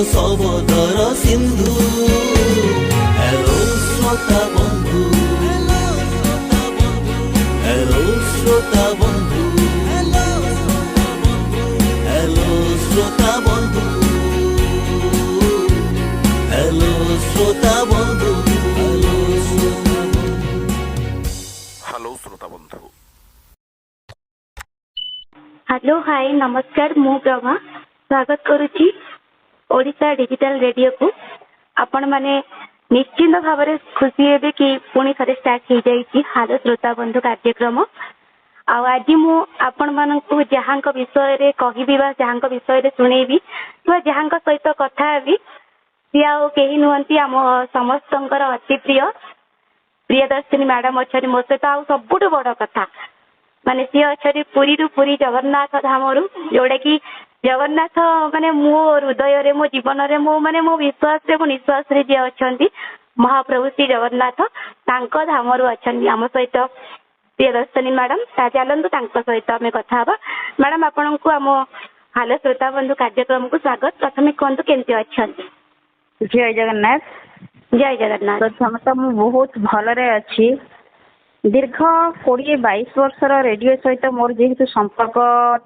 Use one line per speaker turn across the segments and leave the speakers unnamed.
सबदर Sindhu hello श्रोता बंधु hello श्रोता बंधु हेलो श्रोता बंधु हेलो श्रोता बंधु
हेलो श्रोता बंधु
हेलो हाय नमस्कार मु प्रभा स्वागत करुच्ची ओडिशा डिजिटल रेडियो को आपण माने निश्चिंत भाव में खुशी हेबे कि पुणी थे स्टार्ट हो जाइए हेलो श्रोता बंधु कार्यक्रम आज मु आपण मानक जहाँ विषय रे कहबी बा जहाँ विषय रे सुनेबी जहाँ सहित कथा हेबी सी आउ कहीं नुहंती आम समस्तंकर अति प्रिय प्रियदर्शिनी मैडम अच्छा मो सहित आउ सबुठ बड़ कथा माने सी अच्छा पुरी रु पुरी जगन्नाथ धाम जोड़ा कि जगन्नाथ माने मो हृदय रे मो जीवन रे मो माने मो विश्वास रे मो निश्वास रे जे अछंती महाप्रभु श्री जगन्नाथ तांको धाम रु अछंती आम सहित प्रियदर्शिनी मैडम ता चलंतु तांको सहित आमे कथा हबा मैडम आपन को आम हालो श्रोता बंधु कार्यक्रम को स्वागत प्रथमे कोंतु केमती अछंती
जय जगन्नाथ
जय जगन्नाथ
प्रथम तो मु बहुत भलरे अछि दीर्घ 20-22 वर्षर रेडियो सहित मोर जेहेतु संपर्क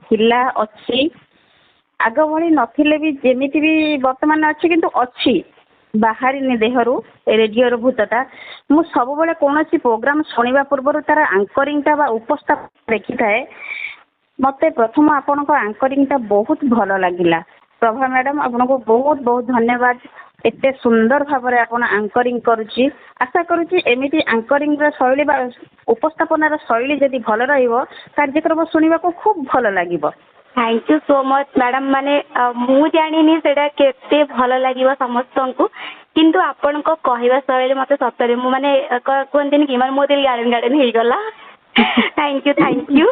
थिला अछि आग भली नथिले भी जेमिति भी वर्तमान अच्छी किंतु अच्छी बाहरी देहरु रेडियो भूतता मु सब बेले कौन प्रोग्राम शुणा पूर्व तार आंकरिंग टा उपस्थापन देखी थाए मते प्रथम आपण आंकरिंग टा बहुत भल लगिला प्रभा मैडम आपन को बहुत बहुत धन्यवाद एते सुंदर भाव में आपण आंकरिंग करुच्ची आशा करुच्ची एमिति आंकरिंग शैली उपस्थापनार शैली जदि भल रहिबो कार्यक्रम शुणा को खूब भल लागिबो
thank you so much madam माने मु जानिनी सेटा केते भल लागिबो समस्त को किंतु आपण को कहवा शैली मते सतरे मु माने कोनदिन कि माने मो दिल गार्डन गार्डन हे गला थैंक यू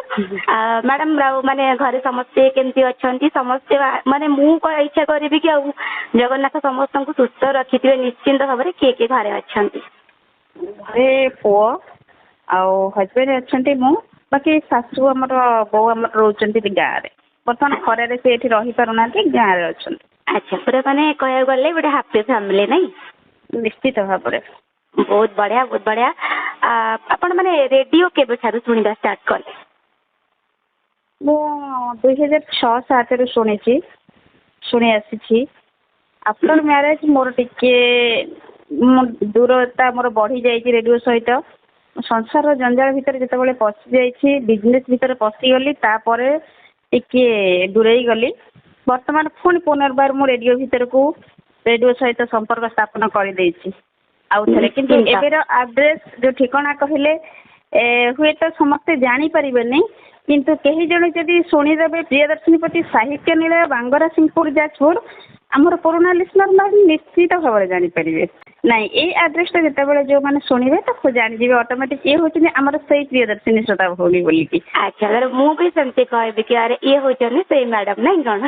मैडम राव माने घरे समस्ते केमती अछंती समस्ते माने मु को इच्छा करबी कि जगन्नाथ समस्त को सुस्थ रखिथिबे निश्चिंत भाव में के घरे अछंती
घरे पो आ हस्बैंड अछंती मु बाकी सासु हमर बो हमर रोचंती गाँ रे बर्तमान खरे से एठी रही पारुना गाँ रे अछंती
अच्छा पूरा माने कहया गले गोटे हैप्पी फैमिली नहीं
निश्चित भाव में
बहुत बढ़िया आपण माने रेडियो केबे छारू सुनिबा स्टार्ट करले
मु 2006-07 रे शुणी आसी आफ्टर मैरिज मोर टिके दूरता मोर बढ़ी जाइए रेडियो सहित संसार जंजाल भितर जिते पशि जाइए बिजनेस भितर पशिगली तापर टिके दूरे गली वर्तमान पुणी पुनर्बार मु रेडियो भितर को रेडियो सहित संपर्क स्थापन कर देछि आउ थरे किंतु एबेर एड्रेस जो ठिकाना कहले हुए तो समस्ते जानी परिबे नहीं किंतु कहीं जने जदि शुणीदेवे प्रियदर्शिनी पति साहित्य निलय बांगरा सिंहपुर जाजपुर आमर पुराना लिसनर मैंने निश्चित भाव में जानीपर नाई ये आड्रेसटा जिते जो मैंने शुणे तो जानीजे ऑटोमेटिक ये होती आमर से प्रियदर्शिनी श्रोता भौणी बोलिकी
अच्छा मुझे सेमती कहबी कि अरे ये होचनी से मैडम नहीं कौन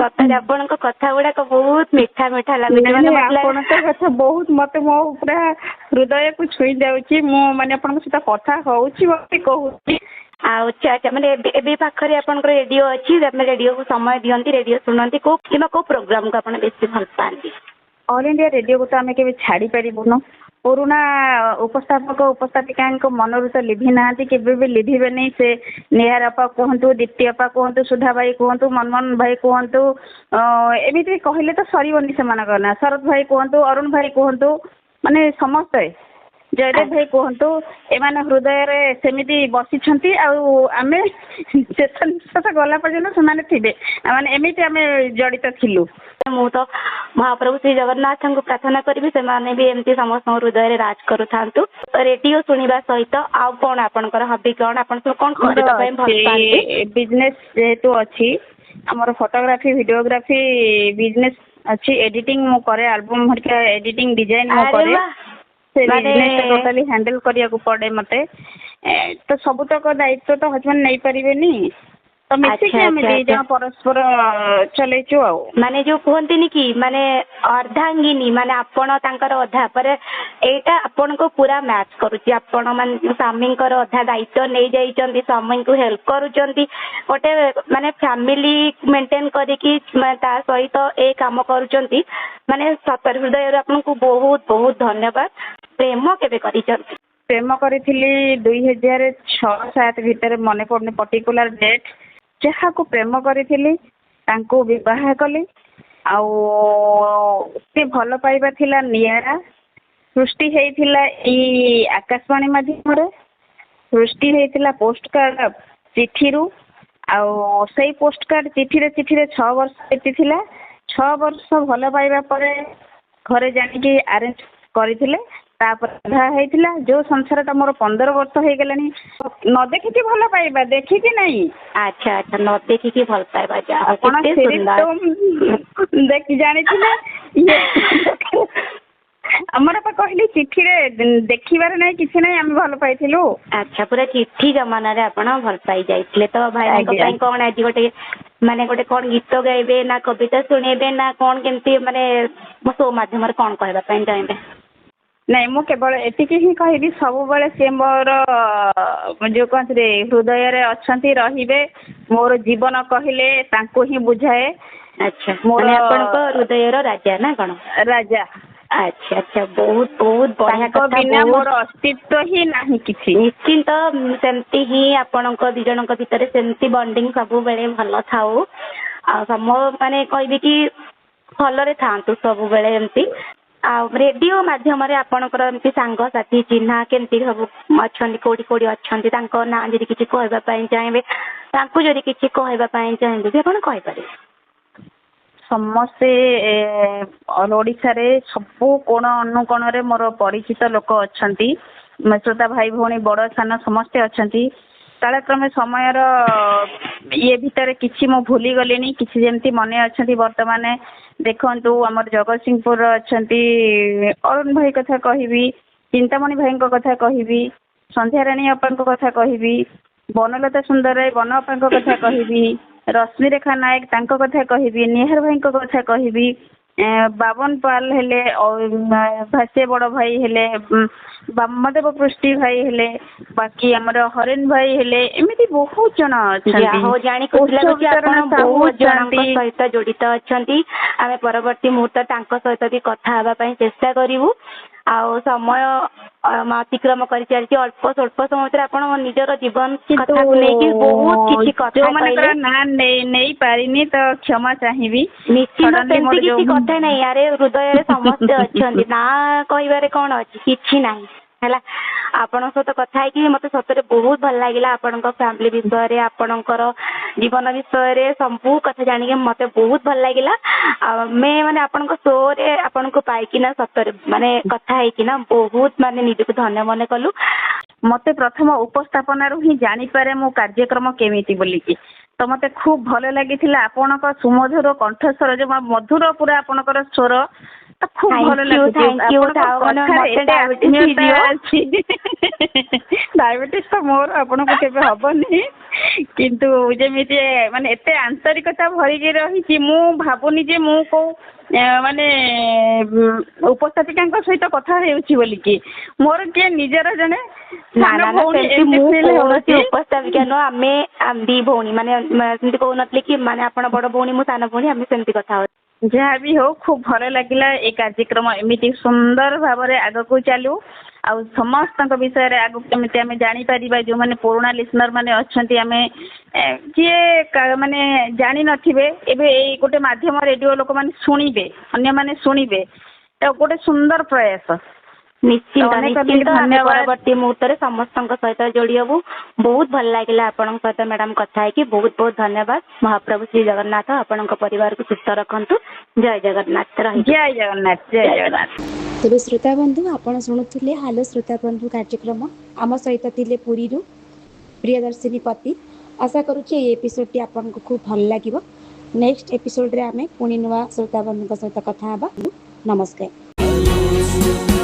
सतरे आपण कथा गुड़ाक बहुत मीठा मीठा लगे
कथा बहुत मत मो पूरा हृदय को छुई जाऊँगी मुझे आप सहित कथा कहूँ
अच्छा मैंने ए पाखे आप रेडियो अच्छी रेडियो को समय दिखती रेडियो शुणती को प्रोग्राम को आप बेसी भल पाती
ऑल इंडिया रेडियो को तो आम के छाड़ी पारूनु पुराना उपस्थापक उपस्थापिका मनरू तो लिभि ना के लिभे नहीं से निहार अपा कहतु दीप्ति अपा कहतु सुधा भाई कहतु मनमोहन भाई कहतु एमती कहले तो सरबनी से ना शरद भाई कहतु अरुण भाई कहतु माने समस्ते ଜୟଦେବ ଭାଇ କୁହନ୍ତୁ ଏମାନେ ହୃଦୟରେ ସେମିତି ବସିଛନ୍ତି ଆଉ ଆମେ ଶେଷ ନିଶ୍ୱାସ ଗଲା ପର୍ଯ୍ୟନ୍ତ ସେମାନେ ଥିବେ ମାନେ ଏମିତି ଆମେ ଜଡ଼ିତ ଥିଲୁ।
ମୁଁ ତ ମହାପ୍ରଭୁ ଶ୍ରୀ ଜଗନ୍ନାଥଙ୍କୁ ପ୍ରାର୍ଥନା କରିବି ସେମାନେ ବି ଏମିତି ସମସ୍ତଙ୍କ ହୃଦୟରେ ରାଜ କରୁଥାନ୍ତୁ। ରେଡିଓ ଶୁଣିବା ସହିତ ଆଉ କଣ ଆପଣଙ୍କର ହବି କଣ ଆପଣ ସବୁ କଣ କରିବା ପାଇଁ ଭଲ ପାଆନ୍ତି?
ବିଜନେସ୍ ଯେହେତୁ ଅଛି ଆମର ଫଟୋଗ୍ରାଫି ଭିଡିଓଗ୍ରାଫି ବିଜନେସ୍ ଅଛି ଏଡିଟିଂ ମୁଁ କରେ ଆଲବମ୍ ହରିକା ଏଡିଟିଂ ଡିଜାଇନ ମୁଁ କରେ ସେ ବିଜନେସ୍ ଟୋଟାଲି ହ୍ୟାଣ୍ଡେଲ କରିବାକୁ ପଡେ ମତେ ତ ସବୁତକ ଦାୟିତ୍ୱ ତ ହଜବେଣ୍ଡ ନେଇପାରିବେନି ତ ମିଶିକି ଆମେ ଦି ଜଣ ପରସ୍ପର ଚଲେଇଛୁ ଆଉ
ମାନେ ଯୋଉ କୁହନ୍ତିନି କି ମାନେ ଅର୍ଦ୍ଧାଙ୍ଗିନୀ ମାନେ ଆପଣ ତାଙ୍କର ଅଧା ପରେ ଏଇଟା ଆପଣଙ୍କୁ ପୁରା ମ୍ୟାଚ୍ କରୁଛି ଆପଣ ମାନେ ସ୍ୱାମୀଙ୍କର ଅଧା ଦାୟିତ୍ୱ ନେଇଯାଇଛନ୍ତି ସ୍ୱାମୀଙ୍କୁ ହେଲ୍ପ କରୁଛନ୍ତି ଗୋଟେ ମାନେ ଫ୍ୟାମିଲି ମେଣ୍ଟେନ୍ କରିକି ତା ସହିତ ଏଇ କାମ କରୁଛନ୍ତି ମାନେ ସତରେ ହୃଦୟରୁ ଆପଣଙ୍କୁ ବହୁତ ବହୁତ ଧନ୍ୟବାଦ। ପ୍ରେମ କେବେ କରିଛନ୍ତି?
ପ୍ରେମ କରିଥିଲି 2006-07 ଭିତରେ ମନେ ପଡୁନି ପର୍ଟିକୁଲାର ଡେଟ୍ ଯାହାକୁ ପ୍ରେମ କରିଥିଲି ତାଙ୍କୁ ବିବାହ କଲି ଆଉ ସେ ଭଲ ପାଇବା ଥିଲା ନିଆରା ସୃଷ୍ଟି ହେଇଥିଲା ଏଇ ଆକାଶବାଣୀ ମାଧ୍ୟମରେ ସୃଷ୍ଟି ହେଇଥିଲା ପୋଷ୍ଟ କାର୍ଡ ଚିଠିରୁ ଆଉ ସେଇ ପୋଷ୍ଟ କାର୍ଡ ଚିଠିରେ 6 ବର୍ଷ ବିତିଥିଲା 6 ବର୍ଷ ଭଲ ପାଇବା ପରେ ଘରେ ଜାଣିକି ଆରେଞ୍ଜ କରିଥିଲେ ତାପରେ ବିବାହ ହେଇଥିଲା ଯୋଉ ସଂସାରଟା ମୋର 15 ବର୍ଷ ହେଇଗଲାଣି ନ ଦେଖିକି ଭଲ ପାଇବା ଦେଖିକି ନାହିଁ।
ଆଚ୍ଛା ଆଚ୍ଛା ନ ଦେଖିକି ଭଲ ପାଇବା
ଆପଣ ଦେଖି ଜାଣିଥିଲେ ଆମର ପା କହିଲି ଚିଠିରେ ଦେଖିବାର ନାହିଁ କିଛି ନାହିଁ ଆମେ ଭଲ ପାଇଥିଲୁ। ଆଚ୍ଛା
ପୁରା ଚିଠି ଜମାନାରେ ଆପଣ ଭଲ ପାଇ ଯାଇଥିଲେ ତ ଭାଇଙ୍କ ପାଇଁ କଣ ଆଜି ଗୋଟେ ମାନେ ଗୋଟେ କଣ ଗୀତ ଗାଇବେ ନା କବିତା ଶୁଣେଇବେ ନା କଣ କେମିତି ମାନେ ମୋ ଶୋ ମାଧ୍ୟମରେ କଣ କହିବା ପାଇଁ ଚାହିଁବେ?
ନାଇଁ ମୁଁ କେବଳ ଏତିକି ହିଁ କହିବି ସବୁବେଳେ ସେ ମୋର ଯୋଉ କହନ୍ତି ହୃଦୟରେ ଅଛନ୍ତି ରହିବେ ମୋର ଜୀବନ କହିଲେ ତାଙ୍କୁ ହିଁ ବୁଝାଏ।
ଆଚ୍ଛା ମାନେ ଆପଣଙ୍କ ହୃଦୟର ରାଜା ନା କଣ? ରାଜା। ଆଚ୍ଛା ଆଚ୍ଛା ବହୁତ ବହୁତ ବଢିଆ କଥା
ବିନା ମୋର ଅସ୍ତିତ୍ୱ ହିଁ ନାହିଁ କିଛି।
ନିଶ୍ଚିନ୍ତ ସେମିତି ହିଁ ଆପଣଙ୍କ ଦି ଜଣଙ୍କ ଭିତରେ ସେମିତି ବଣ୍ଡିଙ୍ଗ ସବୁବେଳେ ଭଲ ଥାଉ ଆଉ ମାନେ କହିବି କି ଭଲରେ ଥାଆନ୍ତୁ ସବୁବେଳେ ଏମିତି ଆଉ ରେଡିଓ ମାଧ୍ୟମରେ ଆପଣଙ୍କର ଏମିତି ସାଙ୍ଗସାଥି ଚିହ୍ନା କେମିତି ସବୁ ଅଛନ୍ତି କୋଉଠି କୋଉଠି ଅଛନ୍ତି ତାଙ୍କ ନାଁ ଯଦି କିଛି କହିବା ପାଇଁ ଚାହିଁବେ ତାଙ୍କୁ ଯଦି କିଛି କହିବା ପାଇଁ ଚାହିଁବେ ବି ଆପଣ କହିପାରିବେ।
ସମସ୍ତେ ଓଡ଼ିଶାରେ ସବୁ କୋଣ ଅନୁକୋଣରେ ମୋର ପରିଚିତ ଲୋକ ଅଛନ୍ତି ଶ୍ରୋତା ଭାଇ ଭଉଣୀ ବଡ଼ ସାନ ସମସ୍ତେ ଅଛନ୍ତି କାଳକ୍ରମେ ସମୟର ଇଏ ଭିତରେ କିଛି ମୁଁ ଭୁଲିଗଲିଣି କିଛି ଯେମିତି ମନେ ଅଛନ୍ତି ବର୍ତ୍ତମାନ ଦେଖନ୍ତୁ ଆମର ଜଗତସିଂହପୁର ଅଛନ୍ତି ଅରୁଣ ଭାଇ କଥା କହିବି ଚିନ୍ତାମଣି ଭାଇଙ୍କ କଥା କହିବି ସନ୍ଧ୍ୟାରାଣୀ ଅପାଙ୍କ କଥା କହିବି ବନଲତା ସୁନ୍ଦର ବନ ଅପାଙ୍କ କଥା କହିବି ରଶ୍ମିରେଖା ନାୟକ ତାଙ୍କ କଥା କହିବି ନିହାର ଭାଇଙ୍କ କଥା କହିବି ବାବନ ପାଲ ହେଲେ ଭାଷ୍ୟ ବଡ଼ ଭାଇ ହେଲେ ବାମଦେବ ପୃଷ୍ଟି ଭାଇ ହେଲେ ବାକି ଆମର ହରେନ ଭାଇ ହେଲେ ଏମିତି ବହୁତ ଜଣ ଅଛନ୍ତି।
ବହୁତ ଜଣଙ୍କ ସହିତ ଜଡ଼ିତ ଅଛନ୍ତି ଆମେ ପରବର୍ତ୍ତୀ ମୁହୂର୍ତ୍ତ ତାଙ୍କ ସହିତ ବି କଥା ହେବା ପାଇଁ ଚେଷ୍ଟା କରିବୁ ଆଉ ସମୟ ଅତିକ୍ରମ କରିଚାଲିଛି ଅଳ୍ପ ସ୍ୱଳ୍ପ ସମୟ ଭିତରେ ଆପଣ ନିଜର ଜୀବନ କଥାକୁ ନେଇକି ବହୁତ କିଛି କଥା କହିଲେ
ନାଁ ନେଇ ପାରିନି ତ କ୍ଷମା ଚାହିଁବି।
ନିଶ୍ଚିତ ସେମିତି କିଛି କଥା ନାହିଁ ଆରେ ହୃଦୟରେ ସମସ୍ତେ ଅଛନ୍ତି ନା କହିବାରେ କଣ ଅଛି କିଛି ନାହିଁ ହେଲା ଆପଣଙ୍କ ସହିତ କଥା ହେଇକି ମତେ ସତରେ ବହୁତ ଭଲ ଲାଗିଲା ଆପଣଙ୍କ ଫ୍ୟାମିଲି ବିଷୟରେ ଆପଣଙ୍କର ଜୀବନ ବିଷୟରେ ସବୁ କଥା ଜାଣିକି ମତେ ବହୁତ ଭଲ ଲାଗିଲା ଆଉ ଆମେ ମାନେ ଆପଣଙ୍କ ଶୋରେ ଆପଣଙ୍କୁ ପାଇକିନା ସତରେ ମାନେ କଥା ହେଇକିନା ବହୁତ ମାନେ ନିଜକୁ ଧନ୍ୟ ମନେ କଲୁ।
ମତେ ପ୍ରଥମ ଉପସ୍ଥାପନାରୁ ହିଁ ଜାଣିପାରେ ମୋ କାର୍ଯ୍ୟକ୍ରମ କେମିତି ବୋଲିକି ତ ମତେ ଖୁବ ଭଲ ଲାଗିଥିଲା ଆପଣଙ୍କ ସୁମଧୁର କଣ୍ଠସ୍ୱର ଯୋଉ ମଧୁର ପୁରା ଆପଣଙ୍କର ସ୍ୱର ଖୁବ ଭଲ ଲାଗୁଛି ଡାଇବେଟିସ୍ ତ ମୋର ଆପଣଙ୍କୁ କେବେ ହବନି କିନ୍ତୁ ଯେମିତି ମାନେ ଏତେ ଆନ୍ତରିକତା ଭରିକି ରହିଛି ମୁଁ ଭାବୁନି ଯେ ମୁଁ କୋଉ ମାନେ ଉପସ୍ଥାପିକାଙ୍କ ସହିତ କଥା ହେଉଛି ବୋଲିକି ମୋର କିଏ ନିଜର ଜଣେ
ଉପସ୍ଥାପିକା ନୁହଁ ଆମେ ଦି ଭଉଣୀ ମାନେ ସେମିତି କହୁନଥିଲି କି ମାନେ ଆପଣ ବଡ ଭଉଣୀ ମୁଁ ସାନ ଭଉଣୀ ଆମେ ସେମିତି କଥା ହଉ
ଯାହା ବି ହଉ ଖୁବ ଭଲ ଲାଗିଲା ଏ କାର୍ଯ୍ୟକ୍ରମ ଏମିତି ସୁନ୍ଦର ଭାବରେ ଆଗକୁ ଚାଲୁ ଆଉ ସମସ୍ତଙ୍କ ବିଷୟରେ ଆଗକୁ କେମିତି ଆମେ ଜାଣିପାରିବା ଯୋଉମାନେ ପୁରୁଣା ଲିସନର ମାନେ ଅଛନ୍ତି ଆମେ ଯିଏ ମାନେ ଜାଣିନଥିବେ ଏବେ ଏଇ ଗୋଟେ ମାଧ୍ୟମ ରେଡିଓ ଲୋକମାନେ ଶୁଣିବେ ଅନ୍ୟମାନେ ଶୁଣିବେ ତ ଗୋଟେ ସୁନ୍ଦର ପ୍ରୟାସ
ନିଶ୍ଚିନ୍ତ
ଅନେକ
ନିଶ୍ଚିନ୍ତ ଆମେ
ଧନ୍ୟବାଦ।
ପରବର୍ତ୍ତୀ ମୁହୂର୍ତ୍ତରେ ସମସ୍ତଙ୍କ ସହିତ ଯୋଡ଼ି ହବୁ। ବହୁତ ଭଲ ଲାଗିଲା ଆପଣଙ୍କ ସହିତ ମ୍ୟାଡାମ କଥା ହେଇକି। ବହୁତ ବହୁତ ଧନ୍ୟବାଦ। ମହାପ୍ରଭୁ ଶ୍ରୀ ଜଗନ୍ନାଥ ଆପଣଙ୍କ ପରିବାରକୁ ସୁସ୍ଥ ରଖନ୍ତୁ। ଜୟ ଜଗନ୍ନାଥ। ରହିଲି।
ଜୟ ଜଗନ୍ନାଥ ଜୟ ଜଗନ୍ନାଥ।
ତେବେ ଶ୍ରୋତା ବନ୍ଧୁ ଆପଣ ଶୁଣୁଥିଲେ ହ୍ୟାଲୋ ଶ୍ରୋତା ବନ୍ଧୁ କାର୍ଯ୍ୟକ୍ରମ। ଆମ ସହିତ ଥିଲେ ପୁରୀରୁ ପ୍ରିୟଦର୍ଶିନୀ ପତି। ଆଶା କରୁଛି ଏଇ ଏପିସୋଡ଼ଟି ଆପଣଙ୍କୁ ଖୁବ୍ ଭଲ ଲାଗିବ। ନେକ୍ସଟ ଏପିସୋଡ଼ରେ ଆମେ ପୁଣି ନୂଆ ଶ୍ରୋତା ବନ୍ଧୁଙ୍କ ସହିତ କଥା ହେବା। ନମସ୍କାର।
ହ୍ୟାଲୋ ଶ୍ରୋତା